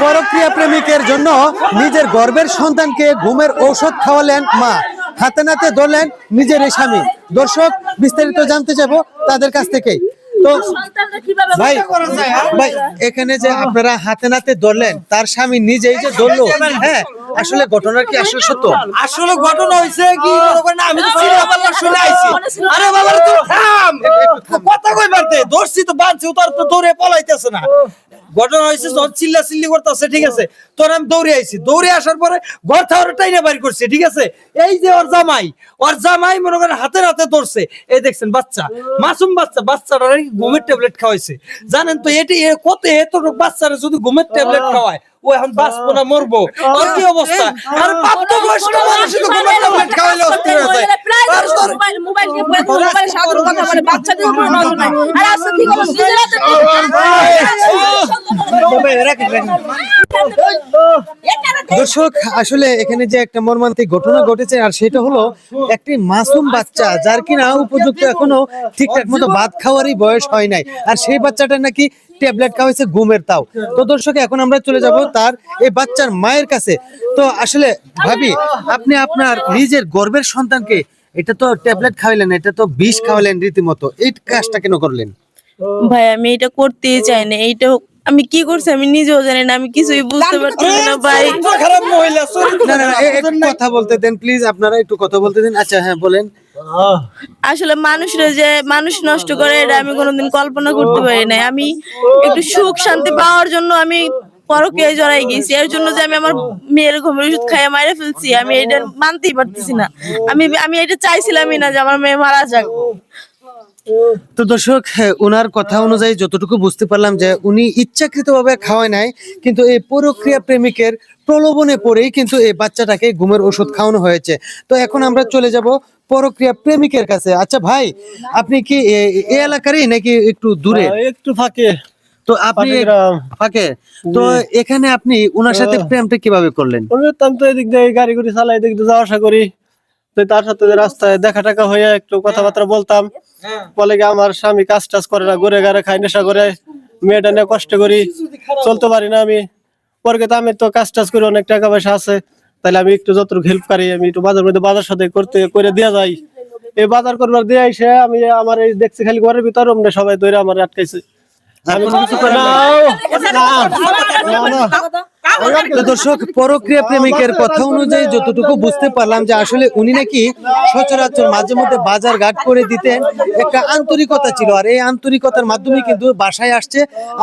পরক্রিয়া প্রেমিকের জন্য নিজের গর্ভের সন্তানকে ঘুমের ঔষধ খাওয়ালেন মা, হাতে নাতে ধরলেন নিজের এই স্বামী। দর্শক, বিস্তারিত জানতে চাইবো তাদের কাছ থেকেই। তো ভাই ভাই এখানে যে আপনারা হাতে নাতে ধরলেন, তার স্বামী নিজেই যে ধরলো, হ্যাঁ আসলে ঘটনা কি আসলে সত্য? আসলে ঘটনা হইছে কি মনে করেন, আমি তো সিনেমা পাল্লা শুনে আইছি। আরে বাবা তুই থাম, কথা কইবার দে, দর্শি তো বাঁধছে, তোর তো দৌড়ে পলাইতেছে না। ঘটনা হয়েছে যখন চিল্লা চিল্লি করতেছে, ঠিক আছে, তোর আমি দৌড়ে আইছি, দৌড়ে আসার পরে ঘর থাওয়ার টাইনে বাড়ি করছে, ঠিক আছে। এই যে ওর জামাই মনে করেন হাতে হাতে ধরছে, এই দেখছেন বাচ্চা, মাসুম বাচ্চা, বাচ্চাটা ঘুমের ট্যাবলেট খাওয়াইছে। জানেন তো এটি কত এত বাচ্চারা যদি ঘুমের ট্যাবলেট খাওয়ায়, ও এখন বাঁচবো না মরবো, ওর কি অবস্থা। আর প্রাপ্তবয়স্ক মানুষ তো ঘুমের ট্যাবলেট খাওয়াইলে অস্থির হয়ে যায়। দর্শক, আসলে এখানে যে একটা মর্মান্তিক ঘটনা ঘটেছে, আর সেটা হলো একটি মাসুম বাচ্চা, যার কিনা উপযুক্ত এখনো ঠিকঠাক মতো ভাত খাওয়ারই বয়স হয় নাই, আর সেই বাচ্চাটা নাকি ট্যাবলেট খাওয়াইছে ঘুমের। তাও তো দর্শক, এখন আমরা চলে যাব তার এই বাচ্চার মায়ের কাছে। তো আসলে ভাবি, আপনি আপনার নিজের গর্ভের সন্তানকে এটা তো ট্যাবলেট খাওয়াইলেন, এটা তো বিষ খাওয়ালেন রীতিমতো, এই কাজটা কেন করলেন? ভাই আমি এটা করতেই চাই না, এইটা আমি কি করছি আমি নিজেও জানি না, আমি কিছুই বুঝতে পারতেছি না ভাই। খারাপ মহিলা, না না, একটু কথা বলতে দেন প্লিজ, আপনারা একটু কথা বলতে দেন। আচ্ছা হ্যাঁ বলেন। আসলে মানুষরা যে মানুষ নষ্ট করে, এটা আমি কোনোদিন কল্পনা করতে পারি নাই। আমি একটু সুখ শান্তি পাওয়ার জন্য আমি পরকীয়ায় জড়াই গেছি, এর জন্য যে আমি আমার মেয়ের ঘুমের ওষুধ খাইয়ে মাইরে ফেলছি, আমি এটা মানতেই পারতেছি না। আমি এটা চাইছিলামই না যে আমার মেয়ে মারা যাক। তো দর্শক, ওনার কথা অনুযায়ী যতটুকু বুঝতে পারলাম যে উনি ইচ্ছাকৃতভাবে খাওয়ায় নাই, কিন্তু এই পরক্রিয়া প্রেমিকের প্রলোভনে পড়েই কিন্তু এই বাচ্চাটাকে ঘুমের ওষুধ খাওয়ানো হয়েছে। তো এখন আমরা চলে যাব পরক্রিয়া প্রেমিকের কাছে। আচ্ছা ভাই, আপনি কি এই এলাকারই নাকি একটু দূরে? একটু ফাঁকে। তো আপনি ফাঁকে, তো এখানে আপনি ওনার সাথে প্রেমটা কিভাবে করলেন? আমি তো এদিক দিয়ে গাড়ি গুড়ি চালাই, এদিক দিয়ে যাওয়া আসা করি, তো তার সাথে রাস্তায় দেখা টাকা হয়ে একটু কথাবার্তা বলতাম। বলে কি আমার স্বামী কাজ টাজ করে না, ঘুরে ঘাড়ে খাই, নেশা করে, মেয়েটা নিয়ে কষ্ট করি, চলতে পারি না আমি। পরে তো আমি তো কাজ টাজ করি, অনেক টাকা পয়সা আছে, তাহলে আমি একটু যতটুকু হেল্প করি, আমি একটু বাজার মধ্যে বাজার সাথে করতে করে দেওয়া যায়। এই বাজার করবার দিয়ে এসে আমি আমার এই দেখছি খালি ঘরের ভিতর অমনে সবাই ধরে আমার আটকাইছে। আমি কিছু করে না। তো দর্শক, পরক্রিয়া প্রেমিকের কথা অনুযায়ী যতটুকু বুঝতে পারলাম যে আসলে উনি নাকি সচরাচর মাঝে মধ্যে বাজার ঘাট করে দিতেন, একটা আন্তরিকতা ছিল, আর এই আন্তরিকতার মাধ্যমে কিন্তু বাসায়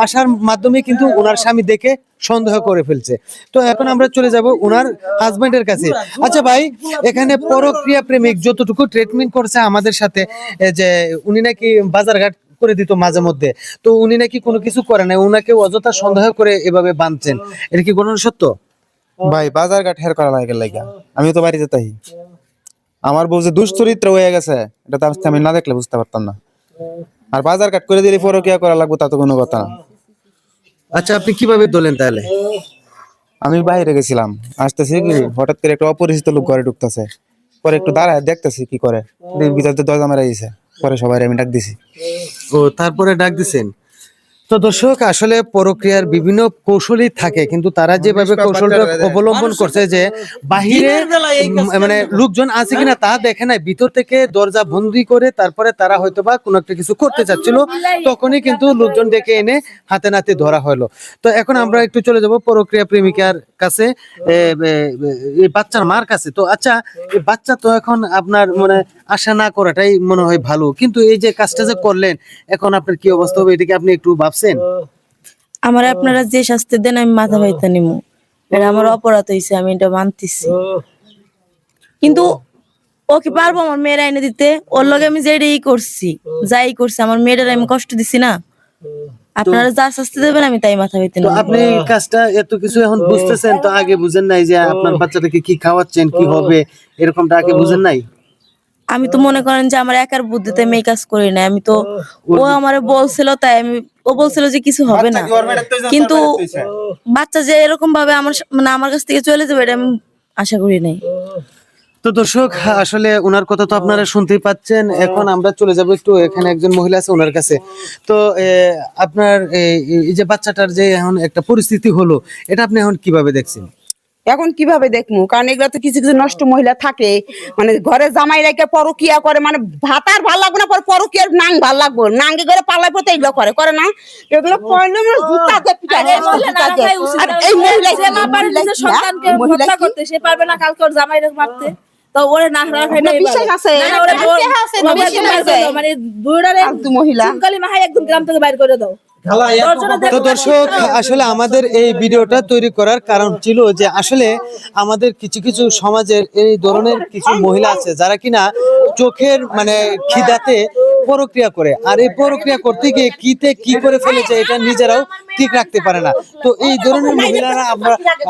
আসার মাধ্যমে কিন্তু ওনার স্বামী দেখে সন্দেহ করে ফেলছে। তো এখন আমরা চলে যাব ওনার হাজবেন্ডের কাছে। আচ্ছা ভাই, এখানে পরক্রিয়া প্রেমিক যতটুকু ট্রিটমেন্ট করছে আমাদের সাথে, যে উনি নাকি বাজার ঘাট করে দিত মাঝে মধ্যে, তো উনি নাকি কোনো কিছু করে না, উনাকে অযথা সন্দেহ করে এভাবে বাঁধছেন, এটা কি ঘটনা সত্য? ভাই বাজার ঘাট হের করা লাগে লাগা, আমি তো বাড়িতে তাই। আমার বউ যে দুশ্চরিত্র হয়ে গেছে, এটা তো আজকে আমি না দেখলে বুঝতে পারতাম না। আর বাজার ঘাট করে দিলে পরকিয়া করা লাগবে তা তো কোনো কথা না। আচ্ছা, আপনি কিভাবে দলেন তাহলে? আমি বাইরে গেছিলাম, আসতেছি কি হঠাৎ করে একটা অপরিচিত লোক ঘরে ঢুকতেছে, পরে একটু দাঁড়ায় দেখতেছি কি করে, ভিতরে দরজা মারা গেছে, পরে সবাই আমি ডাক দিছি। ও, তারপরে ডাক দিছেন। তো দর্শক, আসলে পরক্রিয়ার বিভিন্ন কৌশলই থাকে, কিন্তু তারা যেভাবে কৌশলটা অবলম্বন করছে যে বাহিরে মানে লোকজন আছে কিনা তা দেখে নাই, ভিতর থেকে দরজা বন্দি করে তারপরে তারা হয়তোবা কোনো একটা কিছু করতে চাচ্ছিল, তখনই কিন্তু লোকজন ডেকে এনে হাতে নাতে ধরা হলো। তো এখন আমরা একটু চলে যাব পরক্রিয়া প্রেমিকার কাছে, এই বাচ্চার মার কাছে। তো আচ্ছা, এই বাচ্চা তো এখন আপনার মানে আশা না করাটাই মনে হয় ভালো, কিন্তু এই যে কাজটা যে করলেন, এখন আপনার কি অবস্থা হবে, এটাকে আপনি একটু ভাবছেন? আমার আপনারা যে শাস্তি দেন আমি মাথা বাইতে নিমু, এটা আমার অপরাধ হয়েছে, আমি এটা মানতেছি। কিন্তু ওকে পারবো আমার মেয়ের আইনে দিতে? ওর লগে আমি যেটাই করছি, যাই করছি, আমার মেয়েটার আমি কষ্ট দিছি না? আপনারা যা শাস্তি দেবেন আমি তাই মাথা বাইতে তো নিবো। আপনি কাজটা এত কিছু এখন বুঝতেছেন, তো আগে বুঝেন নাই যে আপনার বাচ্চাটাকে কি খাওয়াচ্ছেন, কি হবে, এরকমটা আগে বুঝেন নাই? আমি তো মনে করেন যে আমার একার বুদ্ধিতে আমি এই কাজ করি না, আমি তো ও আমারে বলছিল তাই ও বলছিল যে কিছু হবে না, কিন্তু বাচ্চা যে এরকম ভাবে আমার মানে আমার কাছ থেকে চলে যাবে এটা আমি আশা করি নাই। তো দর্শক, আসলে ওনার কথা তো আপনারা শুনতেই পাচ্ছেন। এখন আমরা চলে যাব একটু, এখানে একজন মহিলা আছে ওনার কাছে। তো আপনার এই যে বাচ্চাটার যে এখন একটা পরিস্থিতি হলো, এটা আপনি এখন কিভাবে দেখছেন? এখন কিভাবে দেখবো, কারণ এগুলা তো কিছু কিছু নষ্ট মহিলা থাকে, মানে ঘরে জামাই রেখে পরকিয়া করে, মানে ভাত আর ভাল লাগবে না, পরে পরকিয়ার নাং ভাল লাগবে, নাঙ্গে করে পালাই পথে এগুলো করে না, এগুলো করলে আমার জুতা দিয়ে পিটায়, আর এই মহিলা না রাখাই উচিত। আর এই মহিলা যে মা পারে নিজের সন্তানকে হত্যা করতে, সে পারবে না কালকে ওর জামাইরে মারতে? তো ওরে না রাখাই নাই বিশ্বাস আছে, ওরে বোন আছে, ওরে বিশ্বাস বাইর আছে। করে দাও, মানে দুইটারে ফালতু মহিলা। চিনকালি মাহাই একদম গ্রাম থেকে বাইর করে দাও। তো দর্শক, আসলে আমাদের এই ভিডিওটা তৈরি করার কারণ ছিল যে আসলে আমাদের কিছু কিছু সমাজের এই ধরনের কিছু মহিলা আছে যারা কিনা চোখের মানে খিদাতে প্রক্রিয়া করে, আর এই প্রক্রিয়া করতে গিয়ে কিতে কি করে ফেলেছে এটা নিজেরাও ঠিক রাখতে পারে না। তো এই ধরনের মহিলারা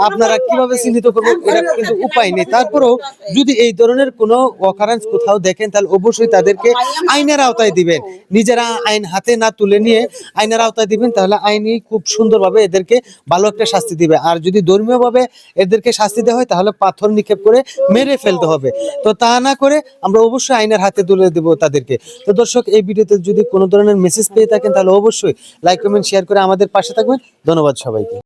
আপনারা কিভাবে চিহ্নিত করবেন, এটা কিন্তু উপায় নেই। তারপরেও যদি এই ধরনের কোনো অকারেন্স কোথাও দেখেন, তাহলে অবশ্যই তাদেরকে আইনের আওতায় দিবেন। নিজেরা আইন হাতে না তুলে নিয়ে আইনের আওতায় দিবেন, তাহলে আইনই খুব সুন্দরভাবে এদেরকে ভালো একটা শাস্তি দিবে। আর যদি ধর্মীয়ভাবে এদেরকে শাস্তি দেওয়া হয়, তাহলে পাথর নিক্ষেপ করে মেরে ফেলতে হবে। তো তা না করে আমরা অবশ্যই আইনের হাতে তুলে দেব তাদেরকে। তো দর্শক, এই ভিডিওতে যদি কোনো ধরনের মেসেজ পেয়ে থাকেন, তাহলে অবশ্যই লাইক কমেন্ট শেয়ার করে আমাদের পাশে থাকবেন। ধন্যবাদ সবাইকে।